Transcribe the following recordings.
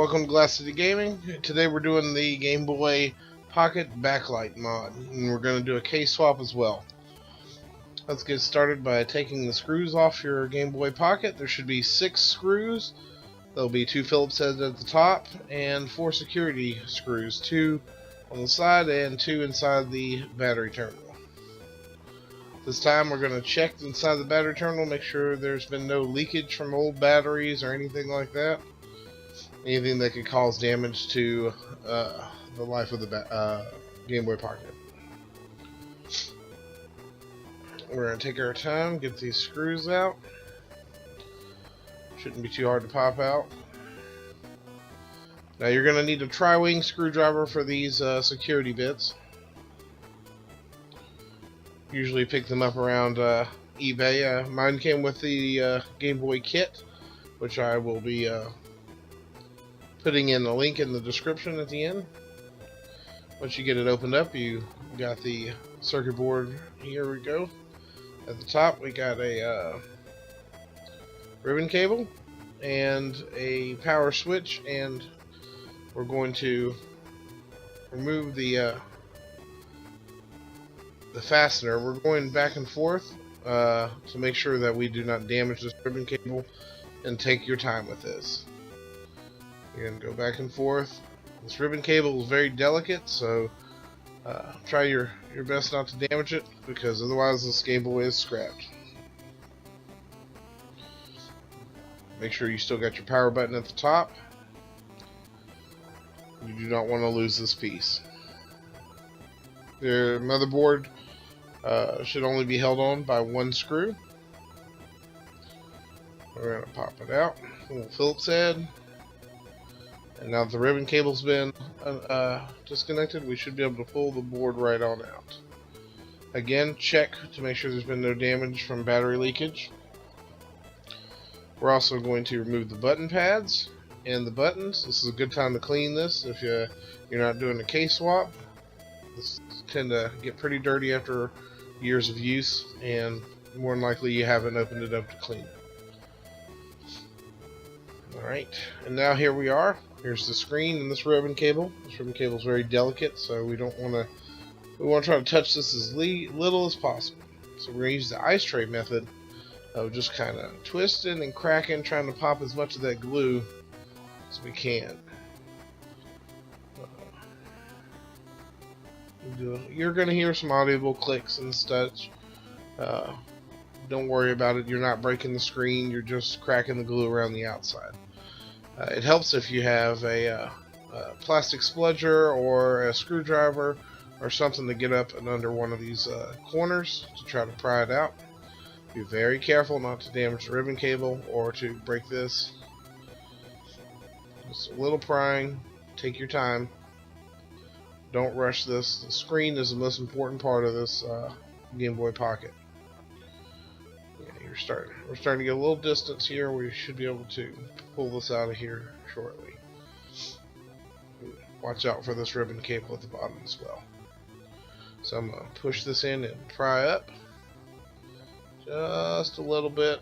Welcome to Glass City Gaming. Today we're doing the Game Boy Pocket backlight mod, and we're going to do a case swap as well. Let's get started by taking the screws off your Game Boy Pocket. There should be 6 screws. There'll be 2 Phillips heads at the top and 4 security screws, 2 on the side and 2 inside the battery terminal. This time we're going to check inside the battery terminal, make sure there's been no leakage from old batteries or anything like that. Anything that could cause damage to the life of the Game Boy Pocket. We're going to take our time, get these screws out. Shouldn't be too hard to pop out. Now you're going to need a tri-wing screwdriver for these security bits. Usually pick them up around eBay. Mine came with the Game Boy kit, which I will be putting in a link in the description at the end. Once you get it opened up, you got the circuit board. Here we go. At the top we got a ribbon cable and a power switch, and we're going to remove the fastener. We're going back and forth to make sure that we do not damage this ribbon cable, and take your time with this. You're going to go back and forth. This ribbon cable is very delicate, so try your best not to damage it, because otherwise this Game Boy is scrapped. Make sure you still got your power button at the top. You do not want to lose this piece. The motherboard should only be held on by 1 screw. We're going to pop it out. A little Phillips head. And now that the ribbon cable's been disconnected, we should be able to pull the board right on out. Again, check to make sure there's been no damage from battery leakage. We're also going to remove the button pads and the buttons. This is a good time to clean this if you're not doing a case swap. This tend to get pretty dirty after years of use, and more than likely you haven't opened it up to clean it. Alright, and now here we are. Here's the screen and this ribbon cable. This ribbon cable is very delicate, so we want to try to touch this as little as possible. So we're going to use the ice tray method of just kind of twisting and cracking, trying to pop as much of that glue as we can. You're going to hear some audible clicks and such. Don't worry about it. You're not breaking the screen. You're just cracking the glue around the outside. It helps if you have a plastic spludger or a screwdriver or something to get up and under one of these corners to try to pry it out. Be very careful not to damage the ribbon cable or to break this. Just a little prying. Take your time. Don't rush this. The screen is the most important part of this Game Boy Pocket. We're starting to get a little distance here. We should be able to pull this out of here shortly. Watch out for this ribbon cable at the bottom as well. So I'm going to push this in and pry up just a little bit.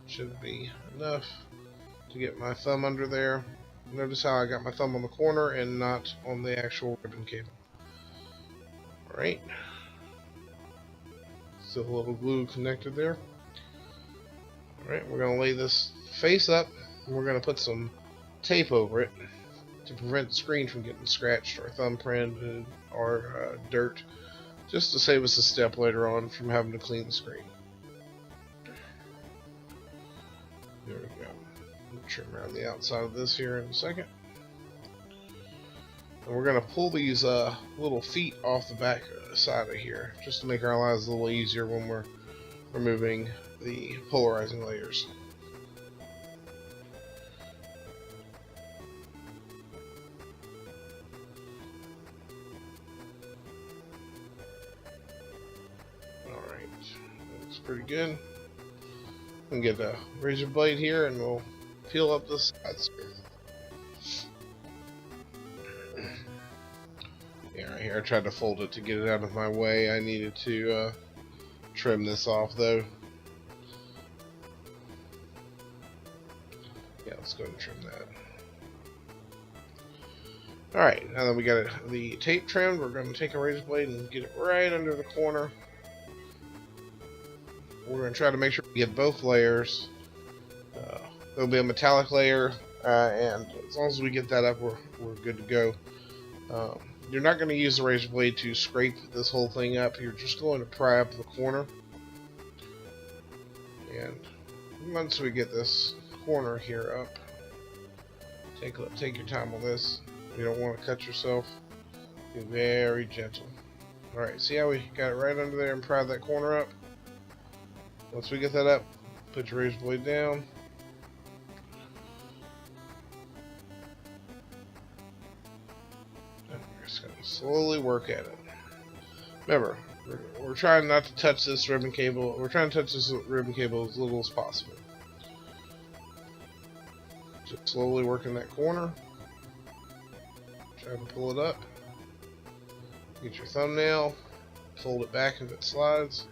Should be enough to get my thumb under there. Notice how I got my thumb on the corner and not on the actual ribbon cable. Alright. Still a little glue connected there. Alright, we're going to lay this face up, and we're going to put some tape over it to prevent the screen from getting scratched or thumbprinted or dirt, just to save us a step later on from having to clean the screen. There we go. I'll trim around the outside of this here in a second. And we're going to pull these little feet off the back side of here, just to make our lives a little easier when we're removing the polarizing layers. Alright, looks pretty good. We can get a razor blade here and we'll peel up the sides here. Yeah, right here I tried to fold it to get it out of my way. I needed to trim this off though. Yeah, let's go ahead and trim that. Alright, now that we got the tape trimmed, we're going to take a razor blade and get it right under the corner. We're going to try to make sure we get both layers. There'll be a metallic layer, and as long as we get that up, we're good to go. You're not going to use the razor blade to scrape this whole thing up. You're just going to pry up the corner. And once we get this corner here up, take your time on this. You don't want to cut yourself. Be very gentle. Alright, see how we got it right under there and pried that corner up? Once we get that up, put your razor blade down. And we're just going to slowly work at it. Remember, we're trying not to touch this ribbon cable. We're trying to touch this ribbon cable as little as possible. Just slowly working that corner. Try to pull it up. Get your thumbnail. Fold it back if it slides.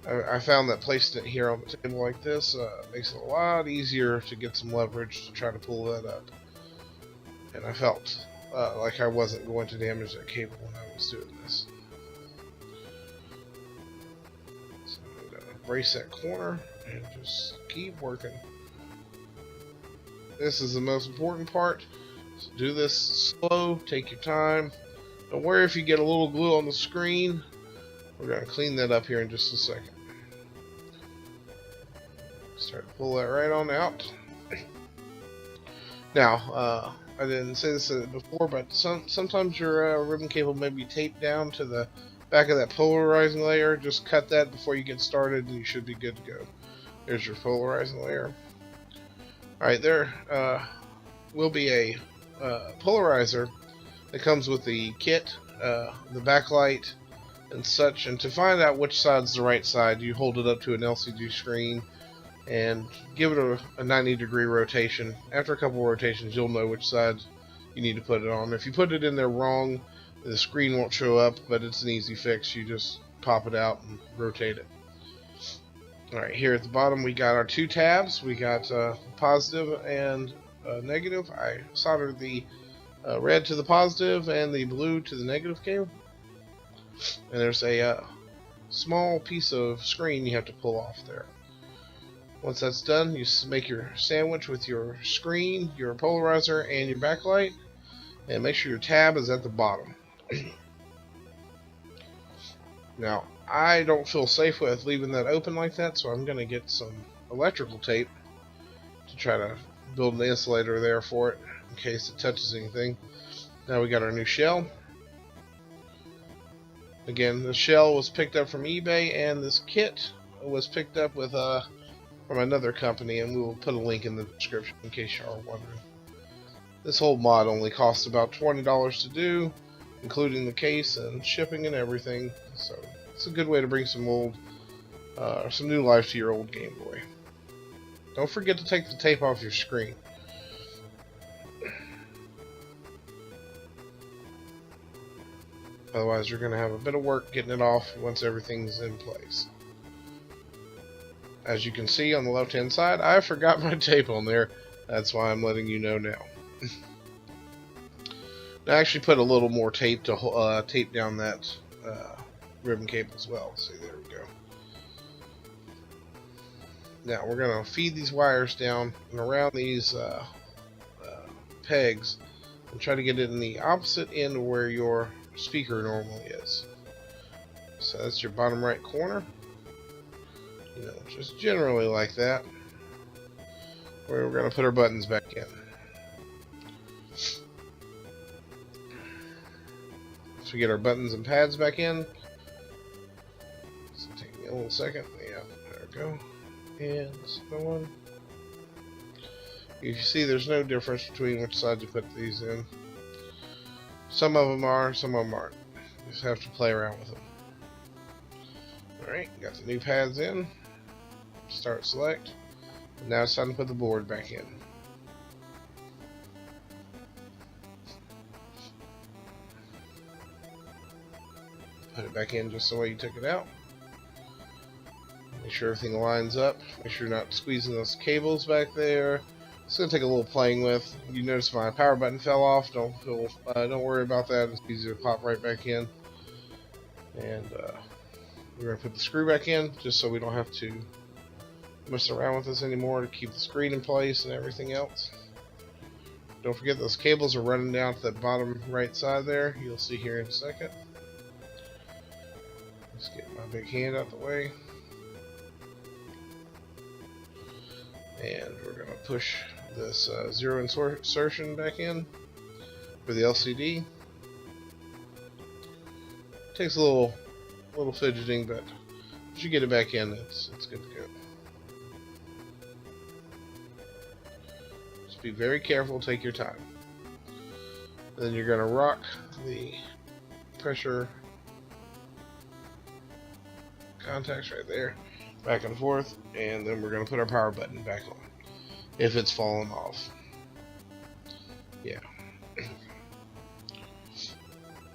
I found that placing it here on the table like this makes it a lot easier to get some leverage to try to pull that up. And I felt like I wasn't going to damage that cable when I was doing this. So I'm going to brace that corner and just keep working. This is the most important part. So do this slow, take your time. Don't worry if you get a little glue on the screen. We're going to clean that up here in just a second. Start to pull that right on out. Now, I didn't say this before, but sometimes your ribbon cable may be taped down to the back of that polarizing layer. Just cut that before you get started and you should be good to go. There's your polarizing layer. Alright, there will be a polarizer that comes with the kit, the backlight, and such. And to find out which side's the right side, you hold it up to an LCD screen and give it a 90-degree rotation. After a couple rotations, you'll know which side you need to put it on. If you put it in there wrong, the screen won't show up, but it's an easy fix. You just pop it out and rotate it. Alright, here at the bottom we got our two tabs. We got positive and negative. I soldered the red to the positive and the blue to the negative cable. And there's a small piece of screen you have to pull off there. Once that's done, you make your sandwich with your screen, your polarizer, and your backlight. And make sure your tab is at the bottom. Now, I don't feel safe with leaving that open like that, so I'm going to get some electrical tape to try to build an insulator there for it in case it touches anything. Now we got our new shell. Again, the shell was picked up from eBay, and this kit was picked up with from another company, and we will put a link in the description in case you are wondering. This whole mod only costs about $20 to do, including the case and shipping and everything. So it's a good way to bring some new life to your old Game Boy. Don't forget to take the tape off your screen. Otherwise, you're going to have a bit of work getting it off once everything's in place. As you can see on the left hand side, I forgot my tape on there. That's why I'm letting you know now. I actually put a little more tape to tape down that ribbon cable as well. See, there we go. Now we're going to feed these wires down and around these pegs and try to get it in the opposite end where your speaker normally is. So that's your bottom right corner. You know, just generally like that. Where we're going to put our buttons back in. So we get our buttons and pads back in. So take me a little second. Yeah, there we go. And this other one. You can see there's no difference between which side you put these in. Some of them are, some of them aren't. You just have to play around with them. Alright, got the new pads in. Start select. And now it's time to put the board back in. Put it back in just the way you took it out. Make sure everything lines up. Make sure you're not squeezing those cables back there. It's gonna take a little playing with. You notice my power button fell off. Don't worry about that. It's easy to pop right back in. And we're gonna put the screw back in just so we don't have to mess around with this anymore to keep the screen in place and everything else. Don't forget those cables are running down to the bottom right side there. You'll see here in a second. Let's get my big hand out of the way. And we're going to push this zero insertion back in for the LCD. Takes a little fidgeting, but once you get it back in, it's good to go. Just be very careful, take your time. Then you're going to rock the pressure contacts right there back and forth, and then we're going to put our power button back on if it's fallen off. Yeah.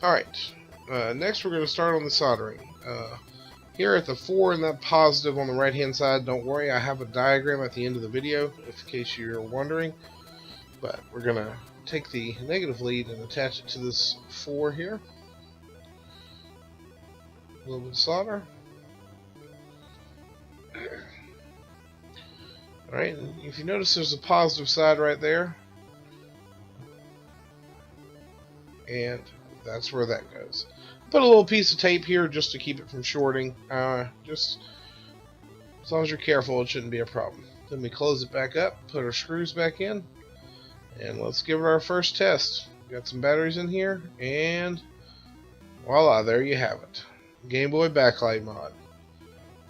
Alright, next we're going to start on the soldering. Here at the 4 and that positive on the right hand side, don't worry, I have a diagram at the end of the video in case you're wondering, but we're going to take the negative lead and attach it to this 4 here. A little bit of solder. Alright, if you notice there's a positive side right there, and that's where that goes. Put a little piece of tape here just to keep it from shorting. Just as long as you're careful, it shouldn't be a problem. Then we close it back up, put our screws back in, and let's give it our first test. Got some batteries in here, and voila, there you have it. Game Boy backlight mod.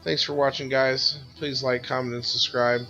Thanks for watching, guys. Please like, comment, and subscribe.